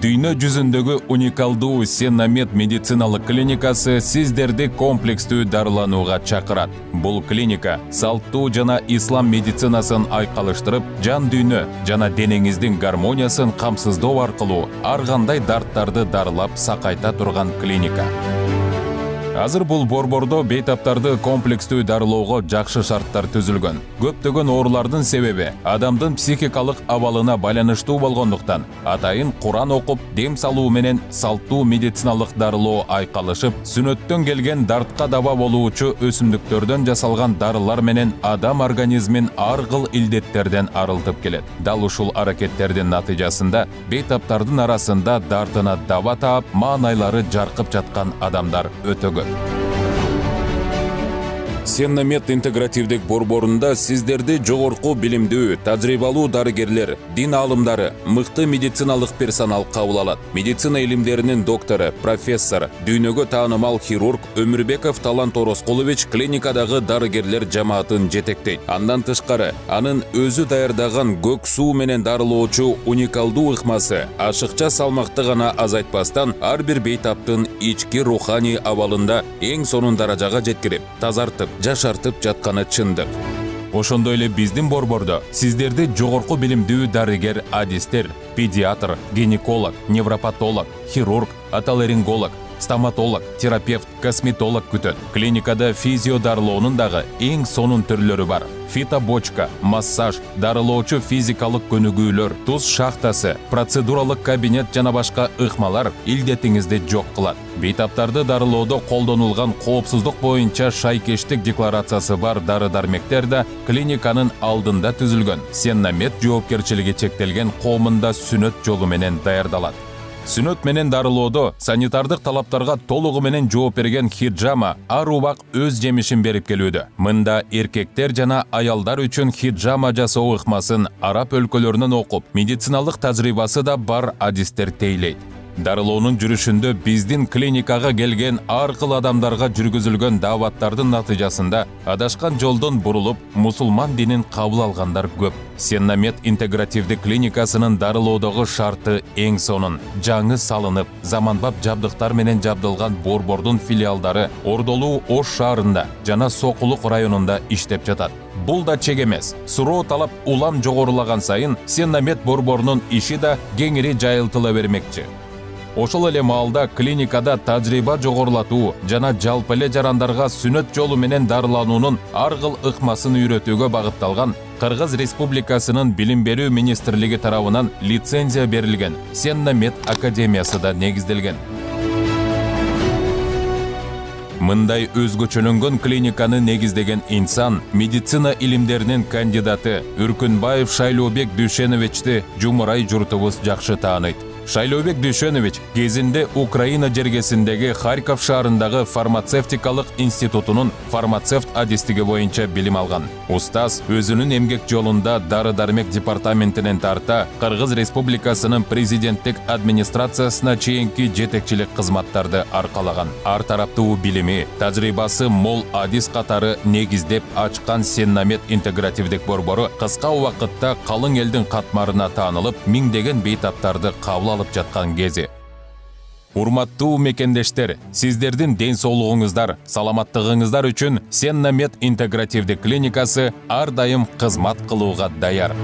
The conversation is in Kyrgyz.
Дүйнө жүзүндөгү уникалдуу Сеннамед медициналык клиникасы сиздерди комплекстүү дарыланууга чакырат. Бул клиника салттуу жана ислам медицинасын айкалыштырып, жан дүйнө жана денеңиздин гармониясын камсыздоо аркылуу ар кандай дарттарды дарылап сакайта турган клиника. Азыр бул борбордо бейтаптарды комплекстүү дарылоого жакшы шарттар түзүлгөн. Көптөгөн оорулардын себеби адамдын психикалык абалына байланыштуу болгондуктан, атайын Куран окуп, дем салуу менен салттуу медициналык дарылоо айкалышып, сүнөттөн келген дартка даба болуучу өсүмдүктөрдөн жасалган дарылар менен адам организмин ар кыл илдеттерден арылтып келет. Дал ушул аракеттердин натыйжасында бейтаптардын арасында дартына даба таап, маанайлары жаркып жаткан адамдар өтө көп. Сеннамед интегративдик борборунда сиздерди жогорку билимдүү, тажрыйбалуу дарыгерлер, дин аалымдары, мыкты медициналык персонал кабыл алат. Медицина илимдеринин доктору, профессор, дүйнөгө таанымал хирург Өмүрбеков Талант Орозкулович клиникадагы дарыгерлер жамаатын жетектейт. Андан тышкары, анын өзү даярдаган көк суу менен дарылоочу уникалдуу ыкмасы ашыкча салмакты гана азайтпастан, ар бир бейтаптын ички руханий абалында эң сонун даражага жеткирип, тазартып, жашартып жатканы чындык. Ошондой эле биздин борбордо сиздерди жогорку билимдүү дарыгер, адистер, педиатр, гинеколог, невропатолог, хирург, отоларинголог, стоматолог, терапевт, косметолог күтөт. Клиникада физиодарылоонун дагы эң сонун түрлөрү бар. Фитобочка, массаж, дарылоочу физикалык көнүгүүлөр, туз шахтасы, процедуралык кабинет жана башка ыкмалар илдетиңизди жок кылат. Бейтаптарды дарылоодо колдонулган коопсуздук боюнча шайкештик декларациясы бар дары-дармектер да клиниканын алдында түзүлгөн. Сеннамед жоопкерчилиги чектелген коомунда сүнөт жолу менен даярдалат. Сүнөт менен дарылоодо санитардык талаптарга толугу менен жооп берген хиджама ар убак өз жемишин берип келүүдө. Мында эркектер жана аялдар үчүн хиджама жасоо ыкмасын араб өлкөлөрүнөн окуп, медициналык тажрыйбасы да бар адистер тейлейт. Дарылоонун жүрүшүндө биздин клиникага келген ар кыл адамдарга жүргүзүлгөн дааваттардын натыйжасында адашкан жолдон бурулуп, мусулман динин кабыл алгандар көп. Сеннамед интегративдик клиникасынын дарылоодогу шарты эң сонун. Жаңы салынып, заманбап жабдыктар менен жабдылган борбордун филиалдары Ордолуу Ош шаарында жана Сокулук районунда иштеп жатат. Бул да чек эмес. Суроо талап улам жогорулаган сайын Сеннамед борборунун иши да кеңири жайылтыла бермекчи. Ошол эле маалда клиникада тажрыйба жогорулатуу жана жалпы эле жарандарга сүнөт жолу менен дарылануунун ар кыл ыкмасын үйрөтүүгө багытталган Кыргыз Республикасынын Билим берүү министрлиги тарабынан лицензия берилген Сеннамед академиясы да негизделген. Мындай өзгөчөлөнгөн клиниканы негиздеген инсан медицина илимдеринин кандидаты Үркүнбаев Шайлообек Дүйшеновичти жумурай журтубуз жакшы тааныйт. Шайлообек Дүйшенович кезинде Украина жергесиндеги Харьков шаарындагы фармацевтикалык институтунун фармацевт адистиги боюнча билим алган. Устаз өзүнүн эмгек жолунда дары-дармек департаментинен тарта Кыргыз Республикасынын президенттик администрациясына чейинки жетекчилик кызматтарды аркалаган. Ар тараптуу билими, тажрыйбасы мол адис катары негиздеп ачкан Сеннамед интегративдик борбору кыска убакытта калың элдин катмарына таанылып, миңдеген бейтаптарды кабыл алып жаткан кези. Урматтуу мекендештер, сиздердин ден соолугуңуздар, саламаттыгыңыздар үчүн Сеннамед интегративдик клиникасы ар дайым кызмат кылууга даяр.